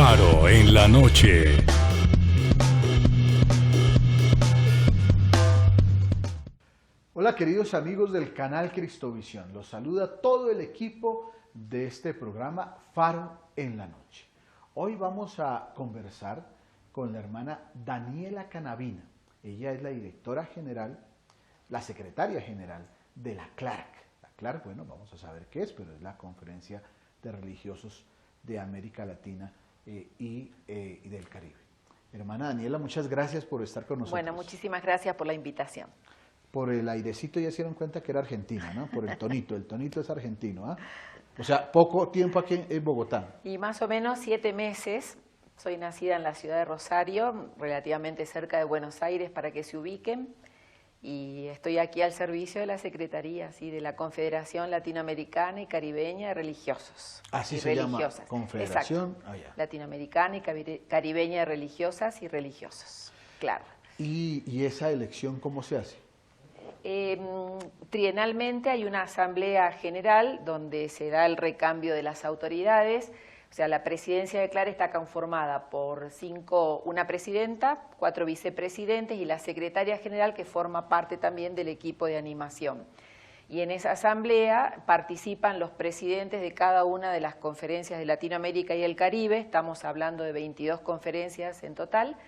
Faro en la noche. Hola queridos amigos del canal Cristovisión, los saluda todo el equipo de este programa Faro en la noche. Hoy vamos a conversar con la hermana Daniela Canavina. Ella es la directora general, la secretaria general de la CLARC. La CLARC, bueno, vamos a saber qué es, pero es la Conferencia de Religiosos de América Latina y del Caribe. Hermana Daniela, muchas gracias por estar con nosotros. Bueno, muchísimas gracias por la invitación. Por el airecito ya se dieron cuenta que era argentina, ¿no? Por el tonito es argentino, ¿ah? O sea, poco tiempo aquí en Bogotá. Y más o menos 7 meses. Soy nacida en la ciudad de Rosario, relativamente cerca de Buenos Aires para que se ubiquen. Y estoy aquí al servicio de la Secretaría, ¿sí? De la Confederación Latinoamericana y Caribeña de Religiosos. Así se llama, Confederación. Latinoamericana y Caribeña de Religiosas y Religiosos, claro. ¿Y esa elección cómo se hace? Trienalmente hay una asamblea general donde se da el recambio de las autoridades. O sea, la presidencia de CLARC está conformada por una presidenta, 4 vicepresidentes y la secretaria general que forma parte también del equipo de animación. Y en esa asamblea participan los presidentes de cada una de las conferencias de Latinoamérica y el Caribe. Estamos hablando de 22 conferencias en total.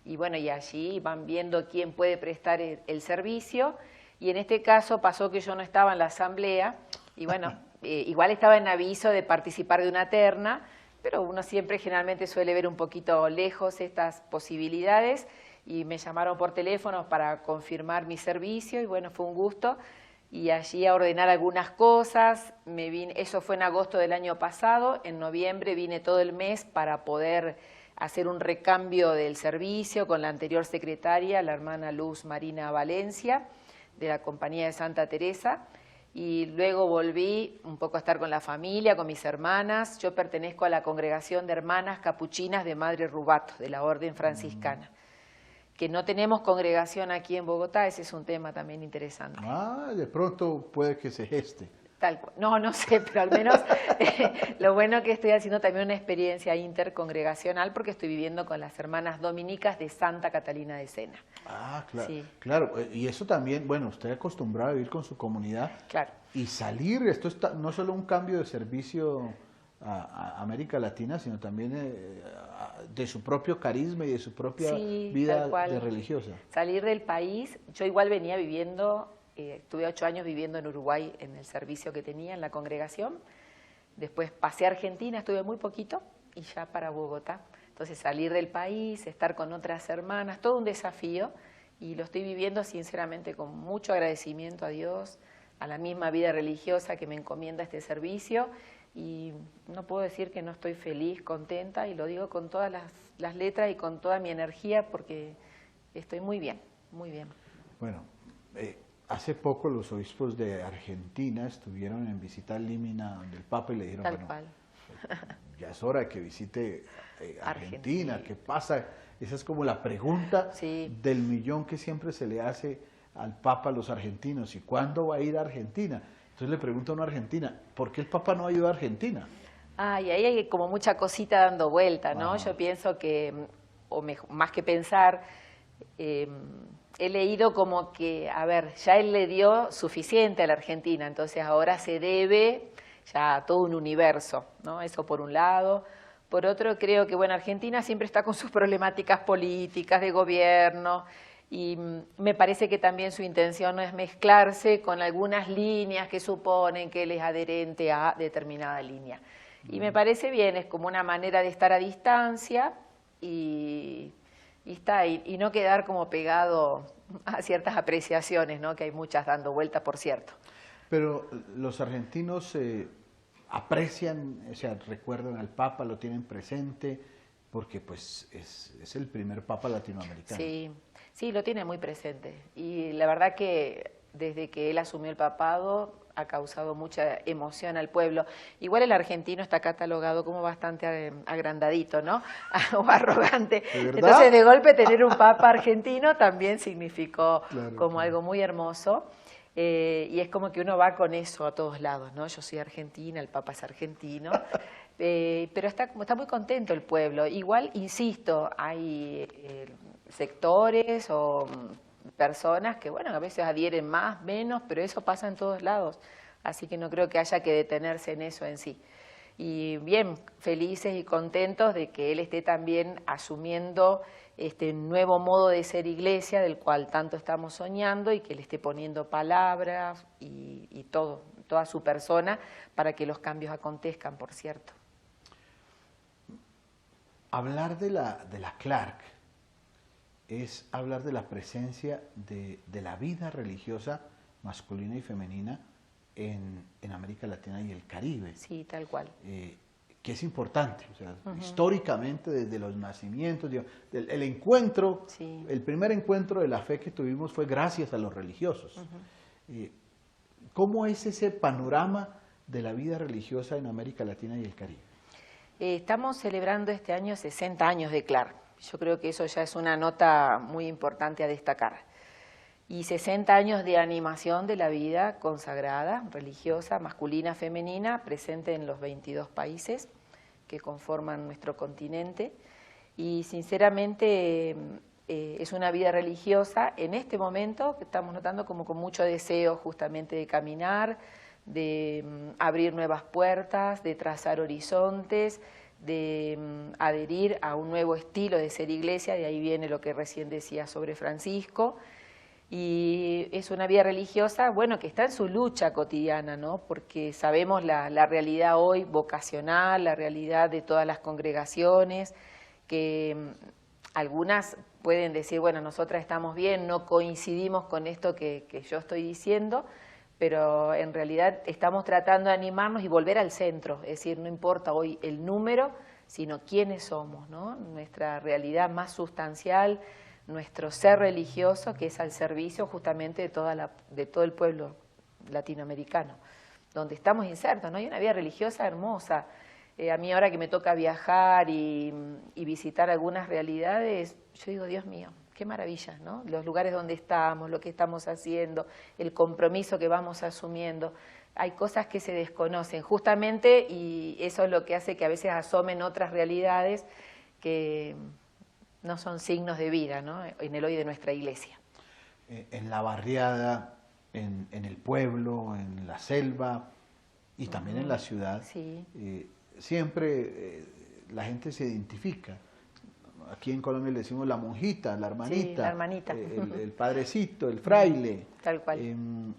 Y bueno, y allí van viendo quién puede prestar el servicio. Y en este caso pasó que yo no estaba en la asamblea y bueno, igual estaba en aviso de participar de una terna, pero uno siempre generalmente suele ver un poquito lejos estas posibilidades y me llamaron por teléfono para confirmar mi servicio y bueno, fue un gusto. Y allí a ordenar algunas cosas, eso fue en agosto del año pasado, en noviembre vine todo el mes para poder hacer un recambio del servicio con la anterior secretaria, la hermana Luz Marina Valencia, de la Compañía de Santa Teresa, y luego volví un poco a estar con la familia, con mis hermanas. Yo pertenezco a la Congregación de Hermanas Capuchinas de Madre Rubato, de la Orden Franciscana. Que no tenemos congregación aquí en Bogotá, ese es un tema también interesante. Ah, de pronto puede que se geste. Tal cual. No sé, pero al menos lo bueno que estoy haciendo también una experiencia intercongregacional porque estoy viviendo con las hermanas dominicas de Santa Catalina de Sena. Ah, claro. Sí. Claro, y eso también, bueno, usted acostumbrado a vivir con su comunidad. Claro. Y salir, esto es no solo un cambio de servicio a América Latina, sino también de su propio carisma y de su propia vida de religiosa. Salir del país, yo igual venía viviendo... estuve 8 años viviendo en Uruguay en el servicio que tenía en la congregación. Después pasé a Argentina, estuve muy poquito y ya para Bogotá. Entonces salir del país, estar con otras hermanas, todo un desafío y lo estoy viviendo sinceramente con mucho agradecimiento a Dios, a la misma vida religiosa que me encomienda este servicio y no puedo decir que no estoy feliz, contenta y lo digo con todas las letras y con toda mi energía porque estoy muy bien, muy bien. Bueno, hace poco los obispos de Argentina estuvieron en visita al Límina del Papa y le dijeron, Tal bueno, cual. ya es hora de que visite Argentina. ¿Qué pasa? Esa es como la pregunta del millón que siempre se le hace al Papa a los argentinos. ¿Y cuándo va a ir a Argentina? Entonces le pregunto a una argentina, ¿por qué el Papa no ha ido a Argentina? Y ahí hay como mucha cosita dando vuelta, ¿no? Ajá. Yo pienso que, más que pensar... he leído como que, a ver, ya él le dio suficiente a la Argentina, entonces ahora se debe ya a todo un universo, ¿no? Eso por un lado. Por otro, creo que, bueno, Argentina siempre está con sus problemáticas políticas, de gobierno, y me parece que también su intención no es mezclarse con algunas líneas que suponen que él es adherente a determinada línea. Y me parece bien, es como una manera de estar a distancia y no quedar como pegado a ciertas apreciaciones, ¿no? Que hay muchas dando vuelta, por cierto. Pero los argentinos aprecian, o sea, recuerdan al Papa, lo tienen presente, porque pues es el primer Papa latinoamericano. Sí, lo tiene muy presente. Y la verdad que desde que él asumió el papado ha causado mucha emoción al pueblo. Igual el argentino está catalogado como bastante agrandadito, ¿no? O arrogante. Entonces, de golpe, tener un papa argentino también significó algo muy hermoso. Y es como que uno va con eso a todos lados, ¿no? Yo soy argentina, el papa es argentino. pero está muy contento el pueblo. Igual, insisto, hay sectores o personas que, bueno, a veces adhieren más, menos, pero eso pasa en todos lados. Así que no creo que haya que detenerse en eso en sí. Y bien, felices y contentos de que él esté también asumiendo este nuevo modo de ser iglesia del cual tanto estamos soñando y que le esté poniendo palabras y toda su persona para que los cambios acontezcan, por cierto. Hablar de la Clark es hablar de la presencia de la vida religiosa masculina y femenina en América Latina y el Caribe. Sí, tal cual. Que es importante, o sea, históricamente desde los nacimientos, digamos, el encuentro, sí. El primer encuentro de la fe que tuvimos fue gracias a los religiosos. ¿Cómo es ese panorama de la vida religiosa en América Latina y el Caribe? Estamos celebrando este año 60 años de Clark. Yo creo que eso ya es una nota muy importante a destacar. Y 60 años de animación de la vida consagrada, religiosa, masculina, femenina, presente en los 22 países que conforman nuestro continente. Y sinceramente es una vida religiosa en este momento que estamos notando como con mucho deseo justamente de caminar, de abrir nuevas puertas, de trazar horizontes, de adherir a un nuevo estilo de ser iglesia, de ahí viene lo que recién decía sobre Francisco. Y es una vida religiosa, bueno, que está en su lucha cotidiana, ¿no? Porque sabemos la realidad hoy vocacional, la realidad de todas las congregaciones, que algunas pueden decir, bueno, nosotras estamos bien, no coincidimos con esto que yo estoy diciendo, pero en realidad estamos tratando de animarnos y volver al centro, es decir, no importa hoy el número, sino quiénes somos, ¿no? Nuestra realidad más sustancial, nuestro ser religioso, que es al servicio justamente de todo el pueblo latinoamericano, donde estamos insertos, ¿no? Hay una vida religiosa hermosa. A mí ahora que me toca viajar y visitar algunas realidades, yo digo, Dios mío, qué maravilla, ¿no? Los lugares donde estamos, lo que estamos haciendo, el compromiso que vamos asumiendo. Hay cosas que se desconocen justamente y eso es lo que hace que a veces asomen otras realidades que no son signos de vida, ¿no? En el hoy de nuestra iglesia. En la barriada, en el pueblo, en la selva y también en la ciudad, sí. Siempre la gente se identifica. Aquí en Colombia le decimos la monjita, la hermanita, sí, la hermanita. El padrecito, el fraile. Tal cual.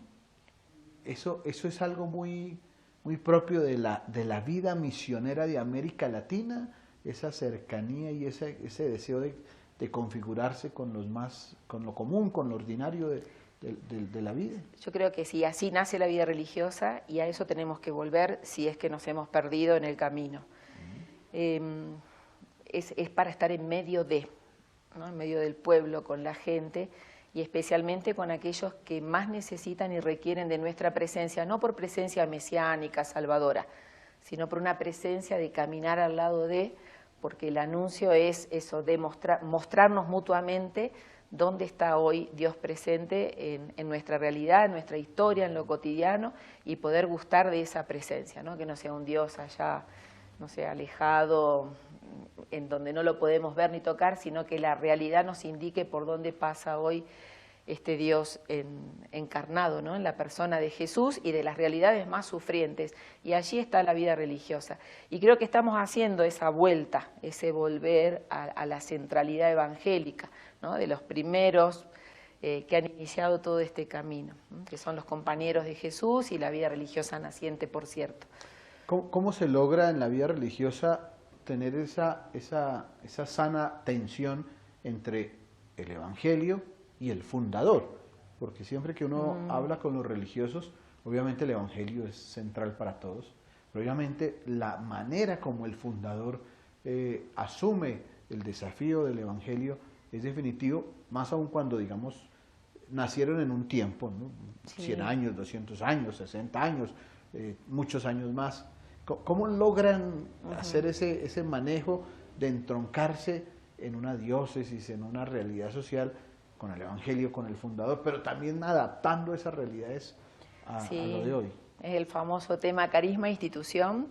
Eso es algo muy, muy propio de la vida misionera de América Latina, esa cercanía y ese deseo de configurarse con lo común, con lo ordinario de la vida. Yo creo que sí, así nace la vida religiosa y a eso tenemos que volver si es que nos hemos perdido en el camino. Es para estar en medio ¿no? En medio del pueblo, con la gente y especialmente con aquellos que más necesitan y requieren de nuestra presencia, no por presencia mesiánica, salvadora, sino por una presencia de caminar al lado porque el anuncio es eso, de mostrarnos mutuamente dónde está hoy Dios presente en nuestra realidad, en nuestra historia, en lo cotidiano, y poder gustar de esa presencia, ¿no? Que no sea un Dios allá, no sé, alejado, en donde no lo podemos ver ni tocar, sino que la realidad nos indique por dónde pasa hoy este Dios encarnado, ¿no? En la persona de Jesús y de las realidades más sufrientes. Y allí está la vida religiosa. Y creo que estamos haciendo esa vuelta, ese volver a la centralidad evangélica, ¿no? De los primeros que han iniciado todo este camino, ¿no? Que son los compañeros de Jesús y la vida religiosa naciente, por cierto. ¿Cómo se logra en la vida religiosa tener esa sana tensión entre el Evangelio y el fundador? Porque siempre que uno habla con los religiosos, obviamente el Evangelio es central para todos, pero obviamente la manera como el fundador asume el desafío del Evangelio es definitivo, más aún cuando, digamos, nacieron en un tiempo, ¿no? Sí. 100 años, 200 años, 60 años, muchos años más. ¿Cómo logran hacer ese manejo de entroncarse en una diócesis, en una realidad social, con el Evangelio, con el fundador, pero también adaptando esas realidades a lo de hoy? Es el famoso tema carisma-institución.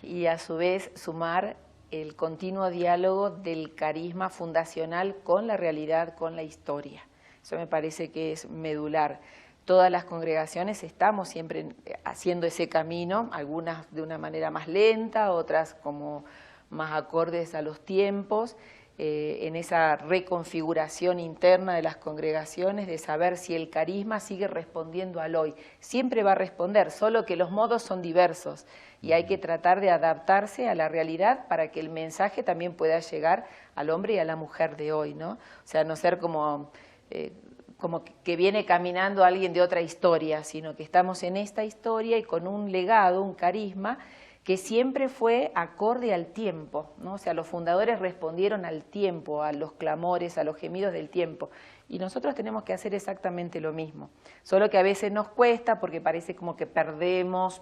y a su vez sumar el continuo diálogo del carisma fundacional con la realidad, con la historia. Eso me parece que es medular. Todas las congregaciones estamos siempre haciendo ese camino, algunas de una manera más lenta, otras como más acordes a los tiempos, en esa reconfiguración interna de las congregaciones, de saber si el carisma sigue respondiendo al hoy. Siempre va a responder, solo que los modos son diversos y hay que tratar de adaptarse a la realidad para que el mensaje también pueda llegar al hombre y a la mujer de hoy, ¿no? O sea, no ser como que viene caminando alguien de otra historia, sino que estamos en esta historia y con un legado, un carisma, que siempre fue acorde al tiempo, ¿no? O sea, los fundadores respondieron al tiempo, a los clamores, a los gemidos del tiempo. Y nosotros tenemos que hacer exactamente lo mismo. Solo que a veces nos cuesta porque parece como que perdemos,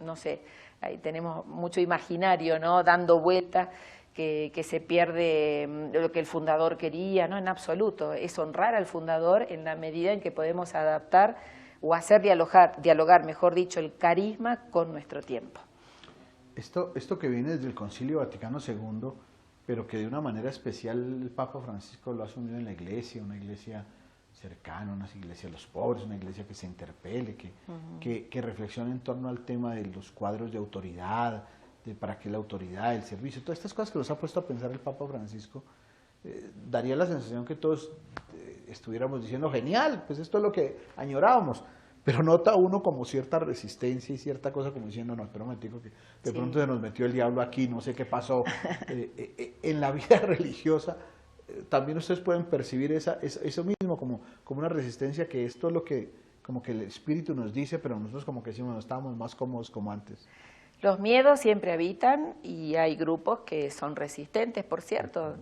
no sé, ahí tenemos mucho imaginario, ¿no? Dando vueltas, que se pierde lo que el fundador quería, ¿no? En absoluto. Es honrar al fundador en la medida en que podemos adaptar o hacer dialogar, mejor dicho, el carisma con nuestro tiempo. Esto que viene desde el Concilio Vaticano II, pero que de una manera especial el Papa Francisco lo ha asumido en la iglesia, una iglesia cercana, una iglesia de los pobres, una iglesia que se interpele, que reflexione en torno al tema de los cuadros de autoridad, de para qué la autoridad, el servicio, todas estas cosas que nos ha puesto a pensar el Papa Francisco, daría la sensación que todos estuviéramos diciendo, genial, pues esto es lo que añorábamos. Pero nota uno como cierta resistencia y cierta cosa como diciendo, no, espera un momentico, que de pronto se nos metió el diablo aquí, no sé qué pasó. En la vida religiosa también ustedes pueden percibir eso mismo como una resistencia, que esto es lo que como que el Espíritu nos dice, pero nosotros como que decimos, no, estábamos más cómodos como antes. Los miedos siempre habitan y hay grupos que son resistentes, por cierto.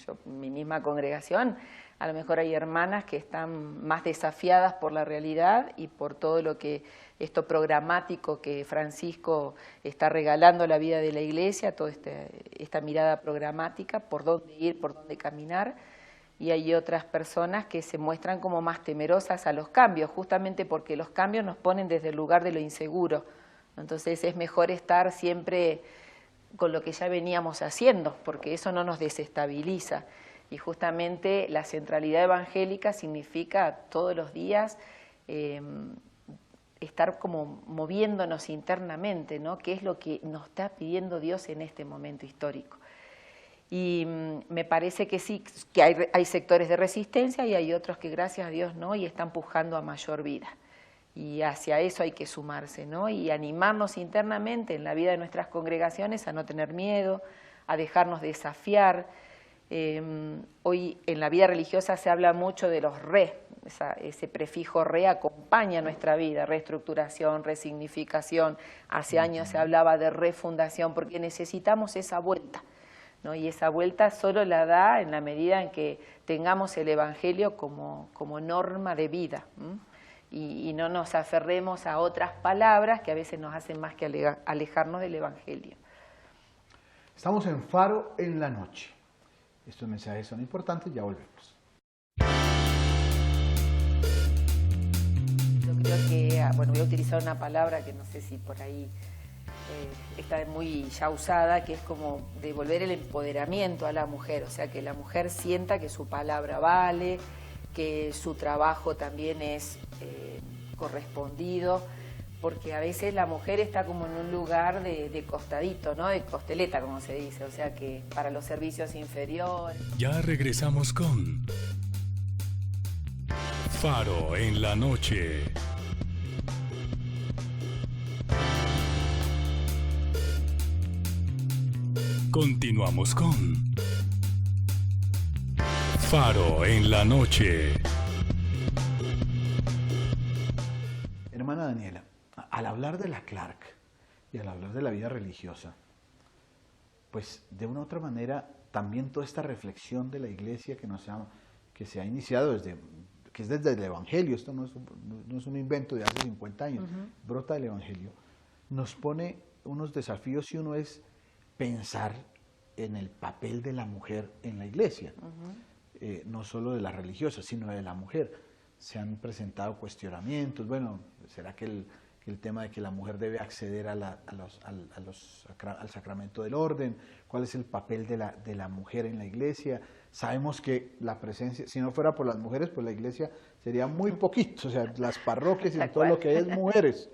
Yo, mi misma congregación, a lo mejor hay hermanas que están más desafiadas por la realidad y por todo lo que esto programático que Francisco está regalando a la vida de la iglesia, toda esta mirada programática, por dónde ir, por dónde caminar. Y hay otras personas que se muestran como más temerosas a los cambios, justamente porque los cambios nos ponen desde el lugar de lo inseguro. Entonces es mejor estar siempre con lo que ya veníamos haciendo, porque eso no nos desestabiliza. Y justamente la centralidad evangélica significa todos los días estar como moviéndonos internamente, ¿no? ¿Qué es lo que nos está pidiendo Dios en este momento histórico? Y me parece que sí, que hay sectores de resistencia y hay otros que gracias a Dios no, y están pujando a mayor vida. Y hacia eso hay que sumarse, ¿no? Y animarnos internamente en la vida de nuestras congregaciones a no tener miedo, a dejarnos desafiar. Hoy en la vida religiosa se habla mucho de los ese prefijo re acompaña nuestra vida, reestructuración, resignificación. Hace años se hablaba de refundación porque necesitamos esa vuelta, ¿no? Y esa vuelta solo la da en la medida en que tengamos el Evangelio como norma de vida. Y no nos aferremos a otras palabras que a veces nos hacen más que alejarnos del Evangelio. Estamos en Faro en la Noche. Estos mensajes son importantes, ya volvemos. Yo creo que, bueno, voy a utilizar una palabra que no sé si por ahí está muy ya usada, que es como devolver el empoderamiento a la mujer, o sea, que la mujer sienta que su palabra vale, que su trabajo también es correspondido, porque a veces la mujer está como en un lugar de costadito, ¿no? De costeleta, como se dice, o sea que para los servicios inferiores. Ya regresamos con Faro en la Noche. Continuamos con Faro en la Noche. Hermana Daniela, al hablar de la Clark y al hablar de la vida religiosa, pues de una u otra manera también toda esta reflexión de la iglesia que se ha iniciado que es desde el Evangelio, esto no es un invento de hace 50 años, brota del Evangelio, nos pone unos desafíos y uno es pensar en el papel de la mujer en la iglesia, no solo de la religiosa, sino de la mujer. Se han presentado cuestionamientos, bueno, ¿será que el tema de que la mujer debe acceder al sacramento del orden, cuál es el papel de la mujer en la iglesia. Sabemos que la presencia, si no fuera por las mujeres, pues la iglesia sería muy poquito, o sea, las parroquias y todo lo que hay es mujeres,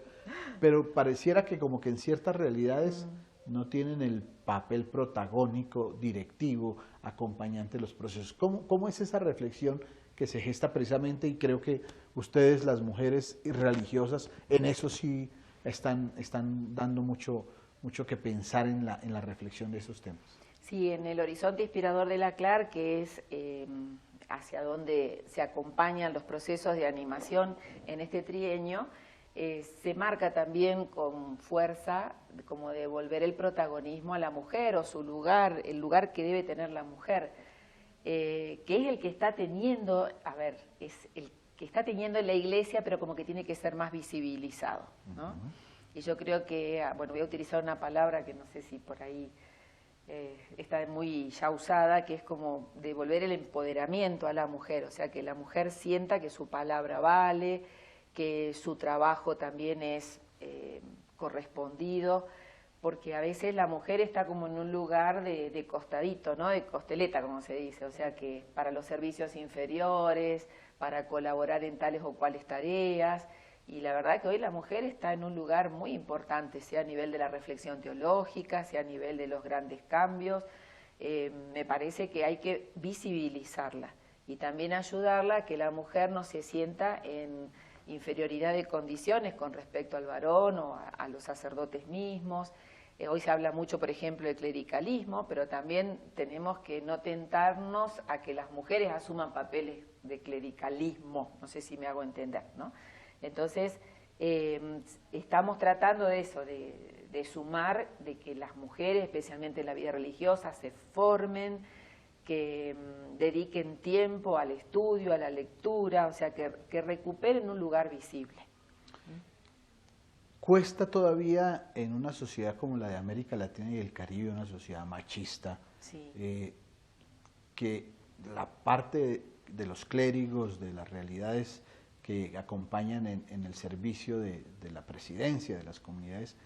pero pareciera que como que en ciertas realidades no tienen el papel protagónico, directivo, acompañante de los procesos. ¿Cómo es esa reflexión que se gesta precisamente? Y creo que ustedes, las mujeres religiosas, en eso sí están dando mucho que pensar en la reflexión de esos temas. Sí, en el horizonte inspirador de la CLAR, que es hacia donde se acompañan los procesos de animación en este trienio, se marca también con fuerza como devolver el protagonismo a la mujer o su lugar, el lugar que debe tener la mujer, que es el que está teniendo, es el que está teniendo en la iglesia, pero como que tiene que ser más visibilizado, ¿no? Y yo creo que, bueno, voy a utilizar una palabra que no sé si por ahí está muy ya usada, que es como devolver el empoderamiento a la mujer, o sea, que la mujer sienta que su palabra vale, que su trabajo también es correspondido, porque a veces la mujer está como en un lugar de costadito, ¿no? De costeleta, como se dice, o sea que para los servicios inferiores, para colaborar en tales o cuales tareas, y la verdad que hoy la mujer está en un lugar muy importante, sea a nivel de la reflexión teológica, sea a nivel de los grandes cambios. Me parece que hay que visibilizarla y también ayudarla a que la mujer no se sienta en inferioridad de condiciones con respecto al varón o a los sacerdotes mismos. Hoy se habla mucho, por ejemplo, de clericalismo, pero también tenemos que no tentarnos a que las mujeres asuman papeles de clericalismo, no sé si me hago entender, ¿no? Entonces, estamos tratando de eso, de sumar, de que las mujeres, especialmente en la vida religiosa, se formen, que dediquen tiempo al estudio, a la lectura, o sea, que recuperen un lugar visible. Cuesta todavía en una sociedad como la de América Latina y el Caribe, una sociedad machista, sí, que la parte de los clérigos, de las realidades que acompañan en el servicio de la presidencia, de las comunidades,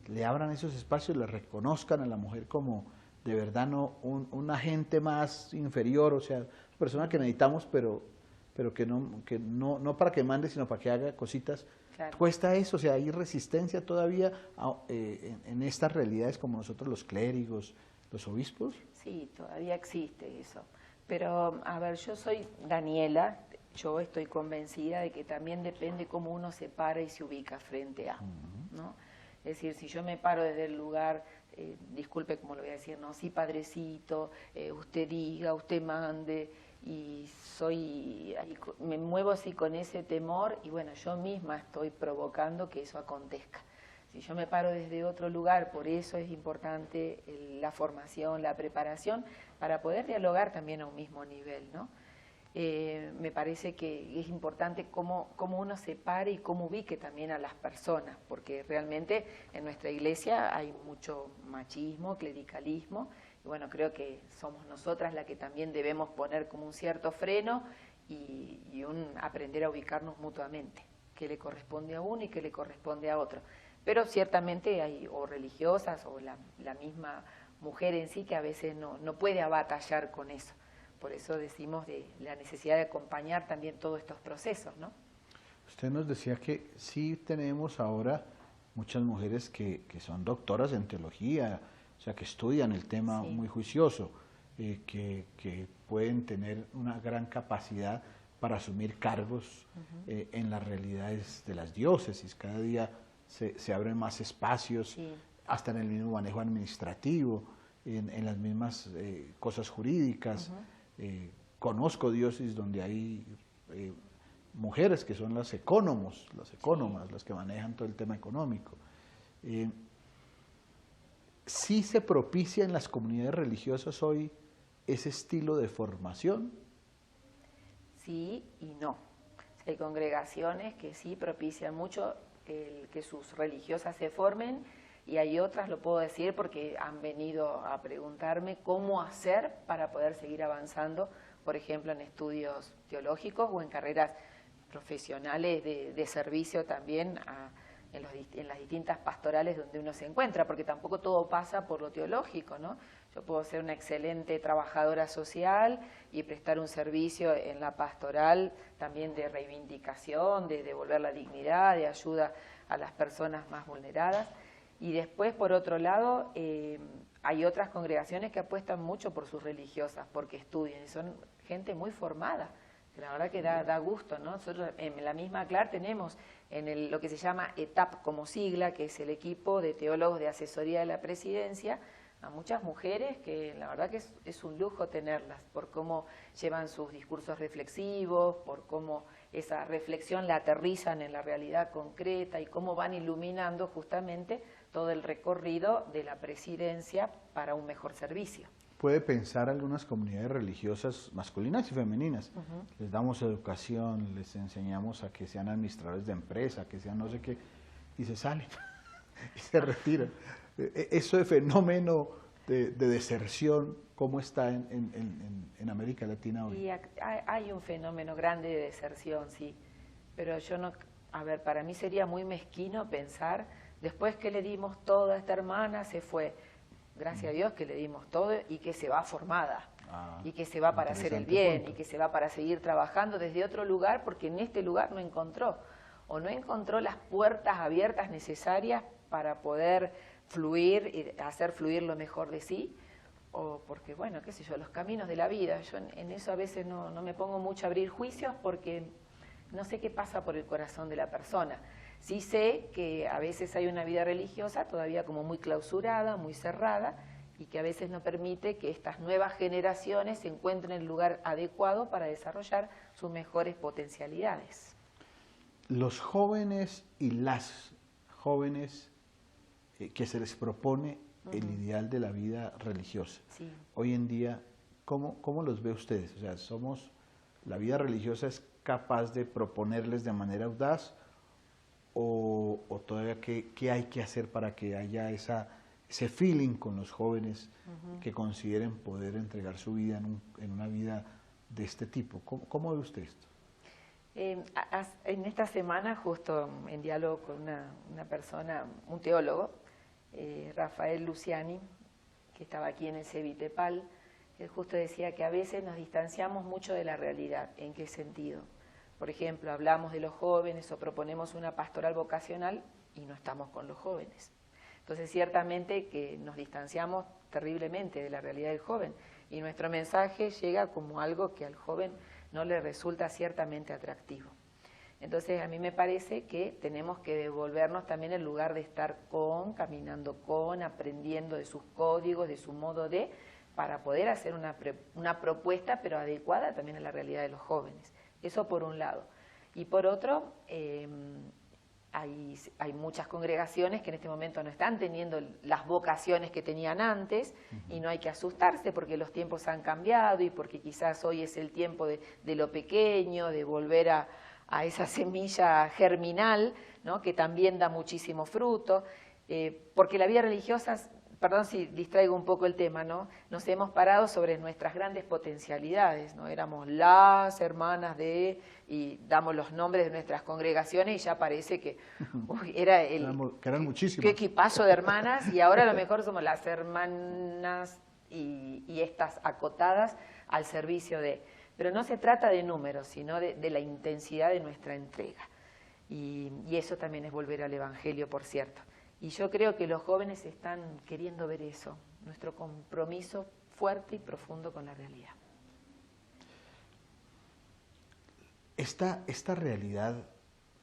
le abran esos espacios, le reconozcan a la mujer como de verdad no un agente más inferior, o sea, persona que necesitamos, pero que no para que mande, sino para que haga cositas. Claro. Cuesta eso, o sea, hay resistencia todavía en estas realidades como nosotros los clérigos, los obispos. Sí, todavía existe eso. Pero, a ver, yo soy Daniela, yo estoy convencida de que también depende cómo uno se para y se ubica frente a, ¿no? Es decir, si yo me paro desde el lugar, disculpe cómo lo voy a decir, ¿no? Sí, padrecito, usted diga, usted mande, y me muevo así con ese temor, y bueno, yo misma estoy provocando que eso acontezca. Si yo me paro desde otro lugar, por eso es importante la formación, la preparación, para poder dialogar también a un mismo nivel, ¿no? Me parece que es importante cómo uno se pare y cómo ubique también a las personas, porque realmente en nuestra iglesia hay mucho machismo, clericalismo, y bueno, creo que somos nosotras las que también debemos poner como un cierto freno y aprender a ubicarnos mutuamente, qué le corresponde a uno y qué le corresponde a otro. Pero ciertamente hay o religiosas o la misma mujer en sí que a veces no puede batallar con eso. Por eso decimos de la necesidad de acompañar también todos estos procesos, ¿no? Usted nos decía que sí tenemos ahora muchas mujeres que son doctoras en teología, o sea, que estudian el tema sí, muy juicioso, que pueden tener una gran capacidad para asumir cargos en las realidades de las diócesis. Cada día se abren más espacios, sí, hasta en el mismo manejo administrativo, en las mismas cosas jurídicas. Conozco diócesis donde hay mujeres que son las ecónomas, sí, las que manejan todo el tema económico. ¿Sí se propicia en las comunidades religiosas hoy ese estilo de formación? Sí y no. Hay congregaciones que sí propician mucho que sus religiosas se formen, y hay otras, lo puedo decir porque han venido a preguntarme cómo hacer para poder seguir avanzando, por ejemplo, en estudios teológicos o en carreras profesionales de servicio también en las distintas pastorales donde uno se encuentra, porque tampoco todo pasa por lo teológico, ¿no? Yo puedo ser una excelente trabajadora social y prestar un servicio en la pastoral también de reivindicación, de devolver la dignidad, de ayuda a las personas más vulneradas. Y después, por otro lado, hay otras congregaciones que apuestan mucho por sus religiosas, porque estudian, y son gente muy formada. La verdad que da gusto, ¿no? Nosotros en la misma CLAR tenemos lo que se llama ETAP como sigla, que es el equipo de teólogos de asesoría de la presidencia, a muchas mujeres que la verdad que es un lujo tenerlas, por cómo llevan sus discursos reflexivos, por cómo esa reflexión la aterrizan en la realidad concreta y cómo van iluminando justamente todo el recorrido de la presidencia para un mejor servicio. Puede pensar algunas comunidades religiosas masculinas y femeninas. Les damos educación, les enseñamos a que sean administradores de empresa, que sean no sé qué, y se salen y se retiran. Eso de fenómeno de deserción, ¿cómo está en América Latina hoy? Y hay un fenómeno grande de deserción, sí, pero yo no, a ver, para mí sería muy mezquino pensar, después que le dimos todo a esta hermana, se fue. Gracias a Dios que le dimos todo y que se va formada, y que se va para hacer el bien, y que se va para seguir trabajando desde otro lugar, porque en este lugar no encontró las puertas abiertas necesarias para poder fluir y hacer fluir lo mejor de sí, o porque, bueno, qué sé yo, los caminos de la vida. Yo en eso a veces no me pongo mucho a abrir juicios porque no sé qué pasa por el corazón de la persona. Sí sé que a veces hay una vida religiosa todavía como muy clausurada, muy cerrada, y que a veces no permite que estas nuevas generaciones se encuentren en el lugar adecuado para desarrollar sus mejores potencialidades. Los jóvenes y las jóvenes que se les propone el ideal de la vida religiosa, Sí. hoy en día, ¿cómo los ve ustedes? O sea, ¿la vida religiosa es capaz de proponerles de manera audaz? ¿O todavía qué hay que hacer para que haya ese feeling con los jóvenes que consideren poder entregar su vida en una vida de este tipo? ¿Cómo ve usted esto? En esta semana, justo en diálogo con una persona, un teólogo, Rafael Luciani, que estaba aquí en el CEVITEPAL, él justo decía que a veces nos distanciamos mucho de la realidad. ¿En qué sentido? Por ejemplo, hablamos de los jóvenes o proponemos una pastoral vocacional y no estamos con los jóvenes. Entonces, ciertamente que nos distanciamos terriblemente de la realidad del joven y nuestro mensaje llega como algo que al joven no le resulta ciertamente atractivo. Entonces, a mí me parece que tenemos que devolvernos también el lugar de estar caminando aprendiendo de sus códigos, de su modo de, para poder hacer una propuesta, pero adecuada también a la realidad de los jóvenes. Eso por un lado. Y por otro, hay muchas congregaciones que en este momento no están teniendo las vocaciones que tenían antes, y no hay que asustarse porque los tiempos han cambiado y porque quizás hoy es el tiempo de lo pequeño, de volver a esa semilla germinal, ¿no? Que también da muchísimo fruto, porque la vida religiosa, perdón si distraigo un poco el tema, ¿no? Nos hemos parado sobre nuestras grandes potencialidades, ¿no? Éramos las hermanas y damos los nombres de nuestras congregaciones y ya parece que que eran muchísimas. Qué equipazo de hermanas, y ahora a lo mejor somos las hermanas y estas acotadas al servicio de... Pero no se trata de números, sino de la intensidad de nuestra entrega. Y eso también es volver al Evangelio, por cierto. Y yo creo que los jóvenes están queriendo ver eso, nuestro compromiso fuerte y profundo con la realidad. Esta realidad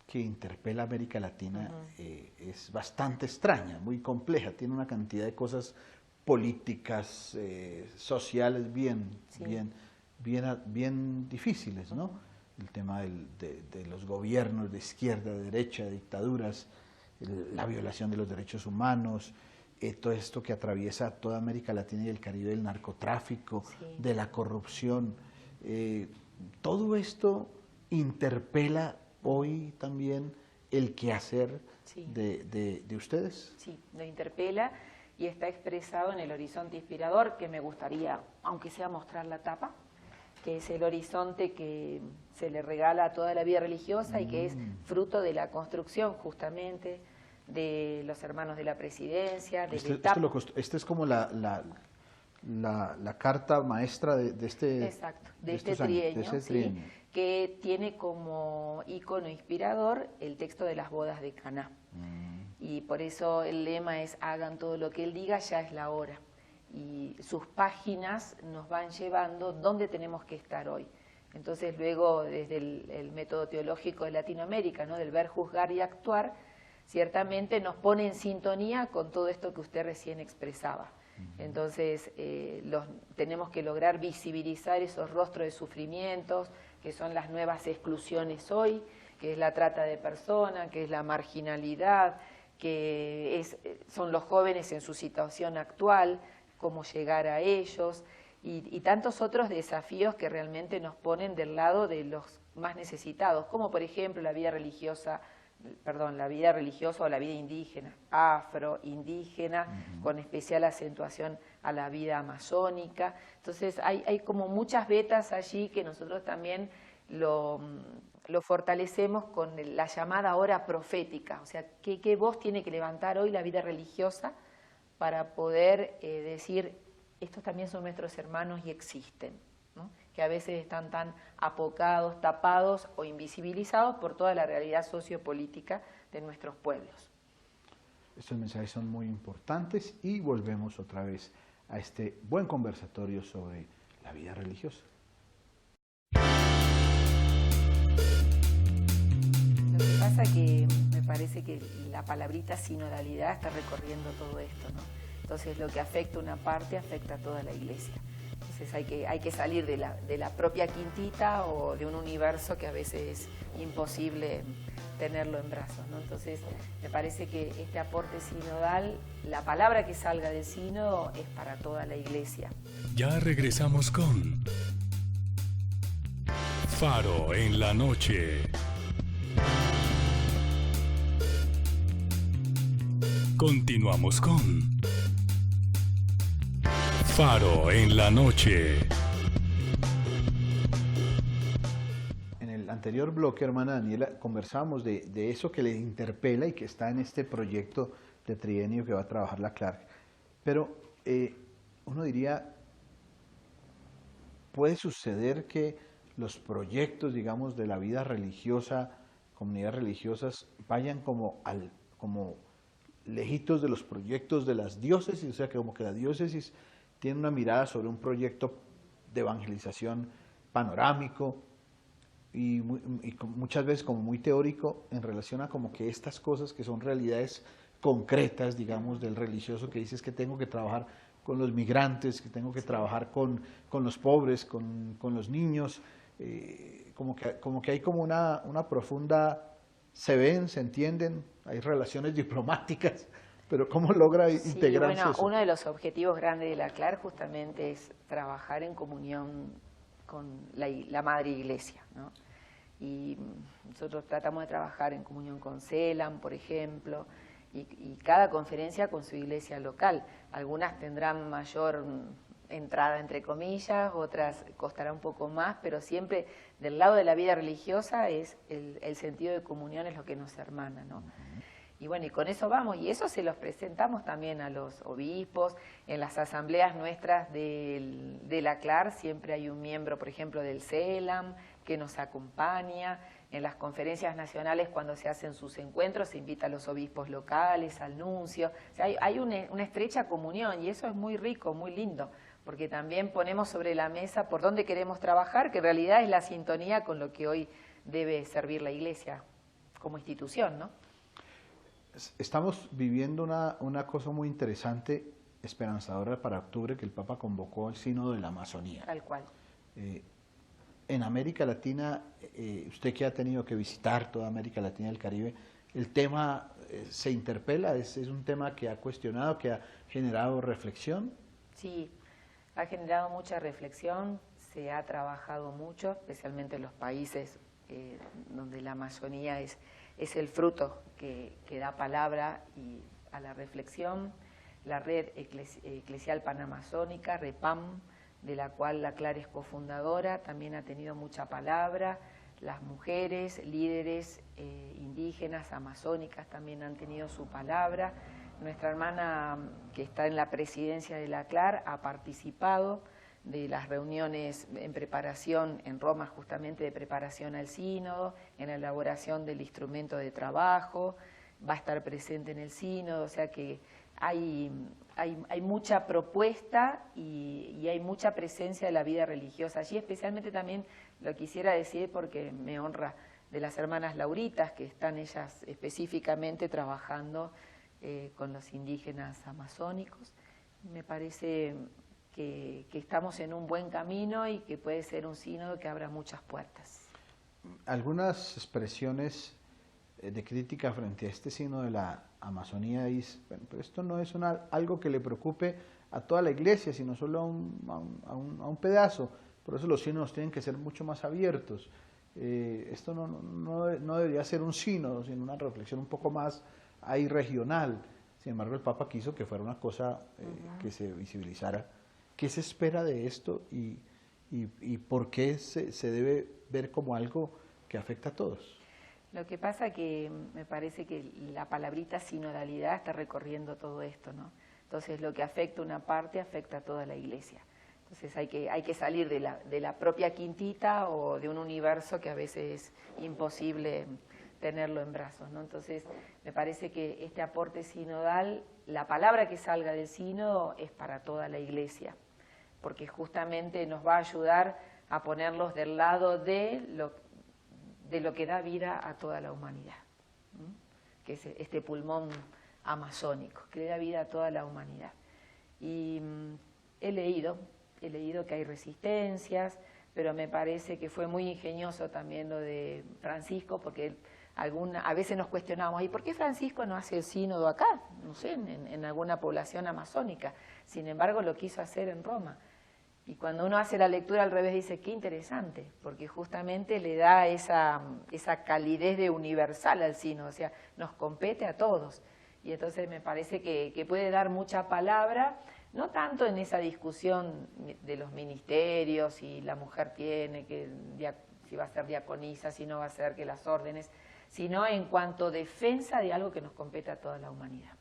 que interpela a América Latina es bastante extraña, muy compleja, tiene una cantidad de cosas políticas, sociales bien difíciles, ¿no? El tema de los gobiernos de izquierda, de derecha, de dictaduras, la violación de los derechos humanos, todo esto que atraviesa toda América Latina y el Caribe, del narcotráfico, de la corrupción, todo esto interpela hoy también el quehacer de ustedes. Sí, lo interpela y está expresado en el horizonte inspirador, que me gustaría, aunque sea mostrar la tapa, que es el horizonte que se le regala a toda la vida religiosa y que es fruto de la construcción justamente de los hermanos de la presidencia, del Este es como la carta maestra de este, exacto, de de este estos años, trienio, de ese trienio. ¿sí? Que tiene como ícono inspirador el texto de las bodas de Caná. Y por eso el lema es hagan todo lo que él diga, ya es la hora. Y sus páginas nos van llevando dónde tenemos que estar hoy. Entonces luego desde el método teológico de Latinoamérica, ¿no? Del ver, juzgar y actuar, ciertamente nos pone en sintonía con todo esto que usted recién expresaba. Entonces tenemos que lograr visibilizar esos rostros de sufrimientos, que son las nuevas exclusiones hoy, que es la trata de personas, que es la marginalidad, que son los jóvenes en su situación actual, cómo llegar a ellos, y tantos otros desafíos que realmente nos ponen del lado de los más necesitados, como por ejemplo la vida religiosa o la vida indígena, afroindígena, con especial acentuación a la vida amazónica. Entonces hay como muchas vetas allí que nosotros también lo fortalecemos con la llamada hora profética, o sea, ¿qué voz tiene que levantar hoy la vida religiosa para poder decir, estos también son nuestros hermanos y existen, ¿no? Que a veces están tan apocados, tapados o invisibilizados por toda la realidad sociopolítica de nuestros pueblos. Estos mensajes son muy importantes y volvemos otra vez a este buen conversatorio sobre la vida religiosa. Lo que pasa que me parece que la palabrita sinodalidad está recorriendo todo esto, ¿no? Entonces lo que afecta a una parte afecta a toda la iglesia. Entonces hay que salir de la propia quintita o de un universo que a veces es imposible tenerlo en brazos, ¿no? Entonces me parece que este aporte sinodal, la palabra que salga del sínodo es para toda la iglesia. Ya regresamos con Faro en la noche. Continuamos con Faro en la noche. En el anterior bloque, hermana Daniela, conversábamos de eso que le interpela y que está en este proyecto de trienio que va a trabajar la Clark. Pero uno diría, ¿puede suceder que los proyectos, digamos, de la vida religiosa, comunidades religiosas, vayan como lejitos de los proyectos de las diócesis? O sea, que como que la diócesis tiene una mirada sobre un proyecto de evangelización panorámico y muchas veces como muy teórico en relación a como que estas cosas que son realidades concretas, digamos, del religioso, que dices que tengo que trabajar con los migrantes, que tengo que trabajar con los pobres, con los niños, como que hay como una profunda, se ven, se entienden, hay relaciones diplomáticas, pero ¿cómo logra integrarse bueno, eso? uno de los objetivos grandes de la CLAR justamente es trabajar en comunión con la Madre Iglesia, ¿no? Y nosotros tratamos de trabajar en comunión con CELAM, por ejemplo, y cada conferencia con su iglesia local. Algunas tendrán mayor entrada, entre comillas, otras costará un poco más, pero siempre del lado de la vida religiosa es el sentido de comunión es lo que nos hermana, ¿no? Y bueno, y con eso vamos, y eso se los presentamos también a los obispos, en las asambleas nuestras de la CLAR siempre hay un miembro, por ejemplo, del CELAM, que nos acompaña. En las conferencias nacionales, cuando se hacen sus encuentros, se invita a los obispos locales, al nuncio. O sea, hay una estrecha comunión y eso es muy rico, muy lindo, porque también ponemos sobre la mesa por dónde queremos trabajar, que en realidad es la sintonía con lo que hoy debe servir la Iglesia como institución, ¿no? Estamos viviendo una cosa muy interesante, esperanzadora para octubre, que el Papa convocó el Sínodo de la Amazonía. Tal cual. En América Latina, usted que ha tenido que visitar toda América Latina y el Caribe, el tema se interpela, es un tema que ha cuestionado, que ha generado reflexión. Sí, ha generado mucha reflexión, se ha trabajado mucho, especialmente en los países donde la Amazonía es el fruto que da palabra a la reflexión. La Red Eclesial Panamazónica, REPAM, de la cual la CLAR es cofundadora, también ha tenido mucha palabra. las mujeres, líderes indígenas, amazónicas también han tenido su palabra. Nuestra hermana que está en la presidencia de la CLAR ha participado de las reuniones en preparación en Roma, justamente de preparación al sínodo, en la elaboración del instrumento de trabajo, va a estar presente en el sínodo, o sea que hay mucha propuesta y hay mucha presencia de la vida religiosa allí. Especialmente también lo quisiera decir porque me honra de las hermanas lauritas, que están ellas específicamente trabajando con los indígenas amazónicos. Me parece que estamos en un buen camino y que puede ser un sínodo que abra muchas puertas. Algunas expresiones de crítica frente a este sínodo de la Amazonía dice, bueno, pero esto no es algo que le preocupe a toda la iglesia, sino solo a un pedazo. Por eso los sínodos tienen que ser mucho más abiertos. Esto no debería ser un sínodo, sino una reflexión un poco más ahí regional. Sin embargo, el Papa quiso que fuera una cosa que se visibilizara. ¿Qué se espera de esto y por qué se debe ver como algo que afecta a todos? Lo que pasa que me parece que la palabrita sinodalidad está recorriendo todo esto, ¿no? Entonces lo que afecta a una parte afecta a toda la iglesia. Entonces hay que salir de la propia quintita o de un universo que a veces es imposible tenerlo en brazos, ¿no? Entonces me parece que este aporte sinodal, la palabra que salga del sínodo es para toda la iglesia, porque justamente nos va a ayudar a ponerlos del lado de lo que da vida a toda la humanidad, ¿no? Que es este pulmón amazónico, que le da vida a toda la humanidad. Y he leído que hay resistencias, pero me parece que fue muy ingenioso también lo de Francisco, porque a veces nos cuestionamos, ¿y por qué Francisco no hace el sínodo acá? No sé, en alguna población amazónica. Sin embargo, lo quiso hacer en Roma. Y cuando uno hace la lectura al revés dice, qué interesante, porque justamente le da esa calidez de universal al sínodo, o sea, nos compete a todos. Y entonces me parece que puede dar mucha palabra, no tanto en esa discusión de los ministerios, si la mujer tiene, si va a ser diaconisa, si no va a ser, que las órdenes, sino en cuanto a defensa de algo que nos compete a toda la humanidad.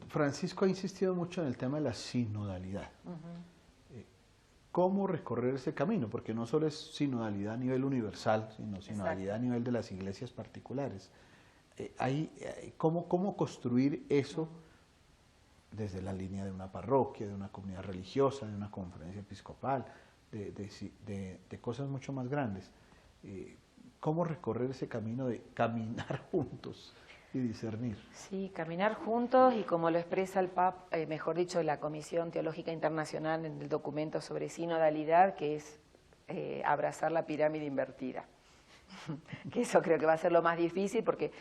Francisco ha insistido mucho en el tema de la sinodalidad. ¿Cómo recorrer ese camino? Porque no solo es sinodalidad a nivel universal, sino sinodalidad a nivel de las iglesias particulares. ¿Cómo construir eso desde la línea de una parroquia, de una comunidad religiosa, de una conferencia episcopal, de cosas mucho más grandes? ¿Cómo recorrer ese camino de caminar juntos y discernir? Sí, caminar juntos, y como lo expresa el Papa, mejor dicho, la Comisión Teológica Internacional en el documento sobre sinodalidad, que es abrazar la pirámide invertida. Que eso creo que va a ser lo más difícil, porque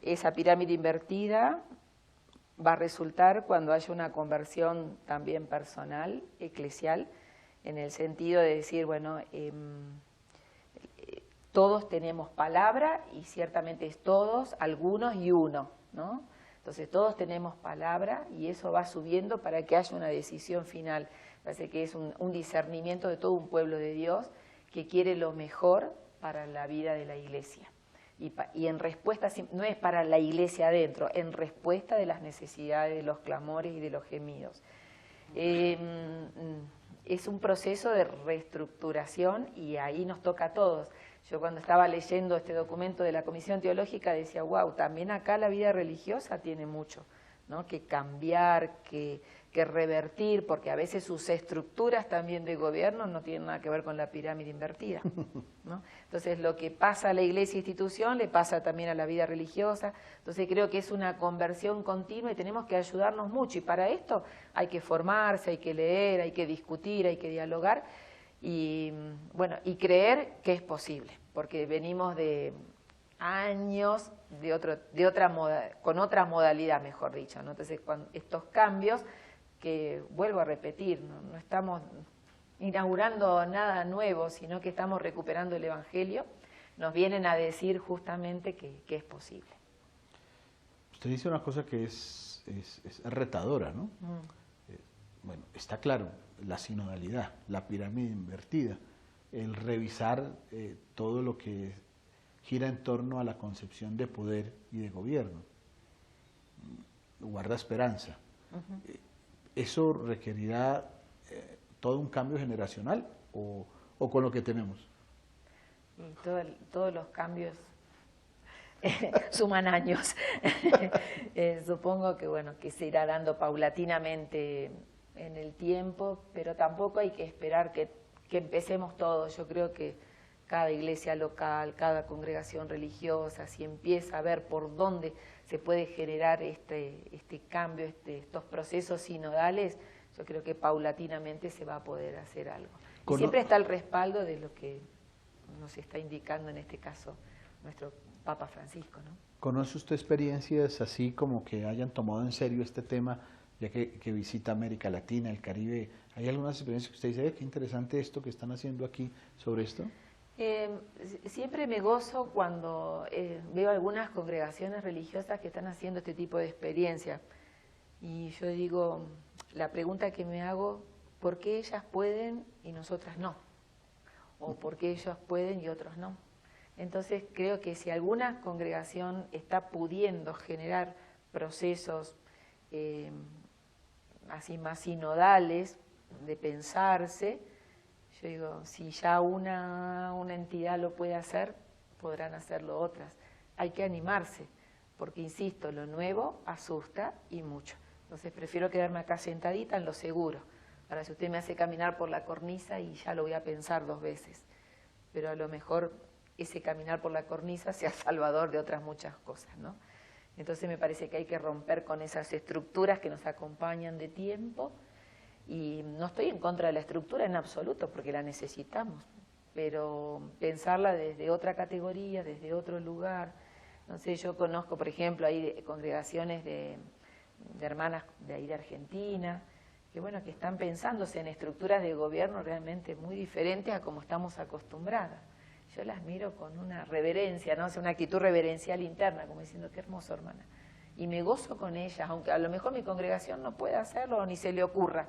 esa pirámide invertida va a resultar cuando haya una conversión también personal, eclesial, en el sentido de decir, bueno, todos tenemos palabra, y ciertamente es todos, algunos y uno, ¿no? Entonces todos tenemos palabra y eso va subiendo para que haya una decisión final. Parece que es un discernimiento de todo un pueblo de Dios que quiere lo mejor para la vida de la iglesia. Y en respuesta, no es para la iglesia adentro, en respuesta de las necesidades, de los clamores y de los gemidos. Es un proceso de reestructuración y ahí nos toca a todos. Yo cuando estaba leyendo este documento de la Comisión Teológica decía, wow, también acá la vida religiosa tiene mucho, ¿no?, que cambiar, que revertir, porque a veces sus estructuras también de gobierno no tienen nada que ver con la pirámide invertida, ¿no? Entonces lo que pasa a la iglesia institución le pasa también a la vida religiosa. Entonces creo que es una conversión continua y tenemos que ayudarnos mucho, y para esto hay que formarse, hay que leer, hay que discutir, hay que dialogar y, bueno, y creer que es posible, porque venimos de años con otra modalidad, mejor dicho, ¿no? Entonces estos cambios, que vuelvo a repetir, no estamos inaugurando nada nuevo, sino que estamos recuperando el Evangelio, nos vienen a decir justamente que es posible. Usted dice una cosa que es retadora, ¿no? Bueno, está claro, la sinodalidad, la pirámide invertida, el revisar todo lo que gira en torno a la concepción de poder y de gobierno. Guarda esperanza. ¿Eso requerirá todo un cambio generacional o con lo que tenemos? Y todos los cambios suman años. Supongo que bueno, que se irá dando paulatinamente en el tiempo, pero tampoco hay que esperar que empecemos todos. Yo creo que cada iglesia local, cada congregación religiosa, si empieza a ver por dónde se puede generar este cambio, estos procesos sinodales, yo creo que paulatinamente se va a poder hacer algo. Y siempre está el respaldo de lo que nos está indicando en este caso nuestro Papa Francisco, ¿no? ¿Conoce usted experiencias así como que hayan tomado en serio este tema, ya que visita América Latina, el Caribe? ¿Hay algunas experiencias que usted dice, qué interesante esto que están haciendo aquí sobre esto? Siempre me gozo cuando veo algunas congregaciones religiosas que están haciendo este tipo de experiencia. Y yo digo, la pregunta que me hago, ¿por qué ellas pueden y nosotras no? ¿O por qué ellos pueden y otros no? Entonces creo que si alguna congregación está pudiendo generar procesos así más sinodales, de pensarse, yo digo, si ya una entidad lo puede hacer, podrán hacerlo otras. Hay que animarse, porque insisto, lo nuevo asusta y mucho. Entonces prefiero quedarme acá sentadita en lo seguro. Ahora, si usted me hace caminar por la cornisa y ya lo voy a pensar 2 veces, pero a lo mejor ese caminar por la cornisa sea salvador de otras muchas cosas, ¿no? Entonces me parece que hay que romper con esas estructuras que nos acompañan de tiempo, y no estoy en contra de la estructura en absoluto, porque la necesitamos, pero pensarla desde otra categoría, desde otro lugar. No sé, yo conozco, por ejemplo, hay congregaciones de hermanas de ahí de Argentina, que bueno, que están pensándose en estructuras de gobierno realmente muy diferentes a como estamos acostumbradas. Yo las miro con una reverencia, ¿no? O sea, una actitud reverencial interna, como diciendo, qué hermoso, hermana. Y me gozo con ellas, aunque a lo mejor mi congregación no pueda hacerlo o ni se le ocurra,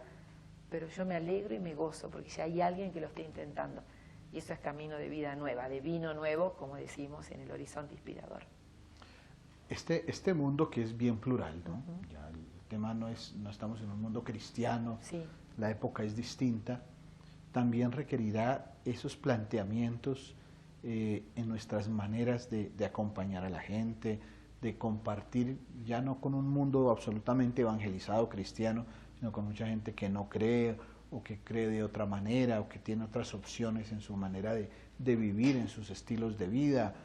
pero yo me alegro y me gozo, porque ya hay alguien que lo está intentando. Y eso es camino de vida nueva, de vino nuevo, como decimos en el Horizonte Inspirador. Este mundo que es bien plural, ¿no? Ya el tema no estamos en un mundo cristiano, sí. La época es distinta, también requerirá esos planteamientos en nuestras maneras de acompañar a la gente, de compartir, ya no con un mundo absolutamente evangelizado cristiano, sino con mucha gente que no cree o que cree de otra manera o que tiene otras opciones en su manera de vivir, en sus estilos de vida,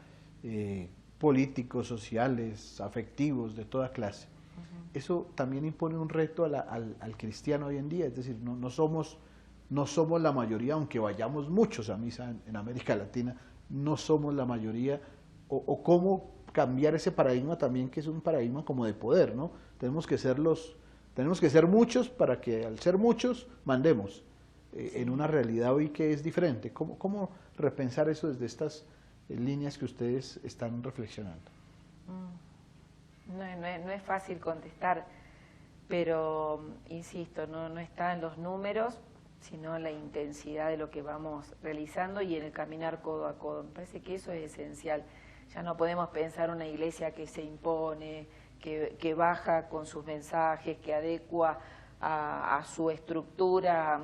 políticos, sociales, afectivos, de toda clase. Eso también impone un reto al cristiano hoy en día, es decir, no somos la mayoría, aunque vayamos muchos a misa en América Latina, no somos la mayoría, o cómo cambiar ese paradigma también, que es un paradigma como de poder, ¿no? Tenemos que ser muchos para que al ser muchos mandemos en una realidad hoy que es diferente. ¿Cómo repensar eso desde estas líneas que ustedes están reflexionando? No es fácil contestar, pero insisto, no está en los números, sino en la intensidad de lo que vamos realizando y en el caminar codo a codo. Me parece que eso es esencial. Ya no podemos pensar una iglesia que se impone, que baja con sus mensajes, que adecua a su estructura,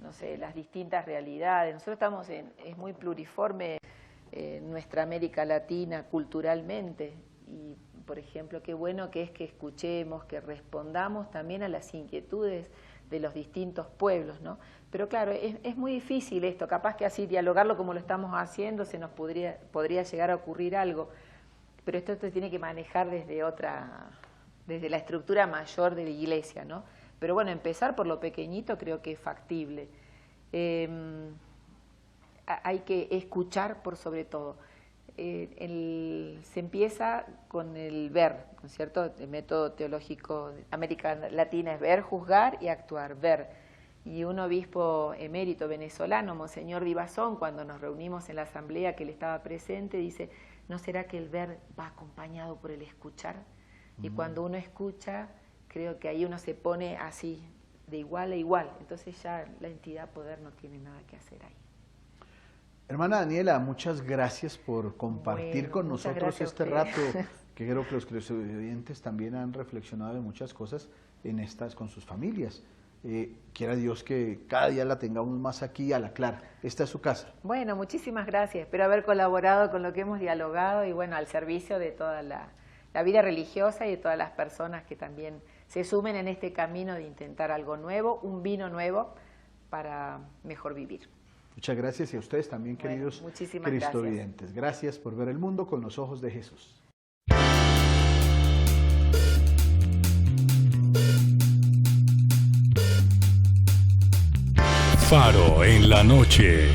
no sé, las distintas realidades. Nosotros es muy pluriforme nuestra América Latina culturalmente, y por ejemplo, qué bueno que es que escuchemos, que respondamos también a las inquietudes de los distintos pueblos, ¿no? Pero claro, es muy difícil esto, capaz que así dialogarlo como lo estamos haciendo se nos podría llegar a ocurrir algo, pero esto se tiene que manejar desde la estructura mayor de la iglesia, ¿no? Pero bueno, empezar por lo pequeñito creo que es factible. Hay que escuchar por sobre todo. Se empieza con el ver, ¿no es cierto? El método teológico de América Latina es ver, juzgar y actuar, ver. Y un obispo emérito venezolano, Monseñor Vivazón, cuando nos reunimos en la asamblea que él estaba presente, dice, ¿no será que el ver va acompañado por el escuchar? Y cuando uno escucha, creo que ahí uno se pone así, de igual a igual. Entonces ya la entidad poder no tiene nada que hacer ahí. Hermana Daniela, muchas gracias por compartir Bueno, con muchas nosotros gracias este a rato, ustedes. que creo que los oyentes también han reflexionado de muchas cosas en estas con sus familias. Quiera Dios que cada día la tengamos más aquí a la clara. Esta es su casa. Bueno, muchísimas gracias. Espero haber colaborado con lo que hemos dialogado y bueno, al servicio de toda la vida religiosa y de todas las personas que también se sumen en este camino de intentar algo nuevo, un vino nuevo para mejor vivir. Muchas gracias y a ustedes también, Bueno, queridos muchísimas cristovidentes. Gracias por ver el mundo con los ojos de Jesús. Faro en la noche.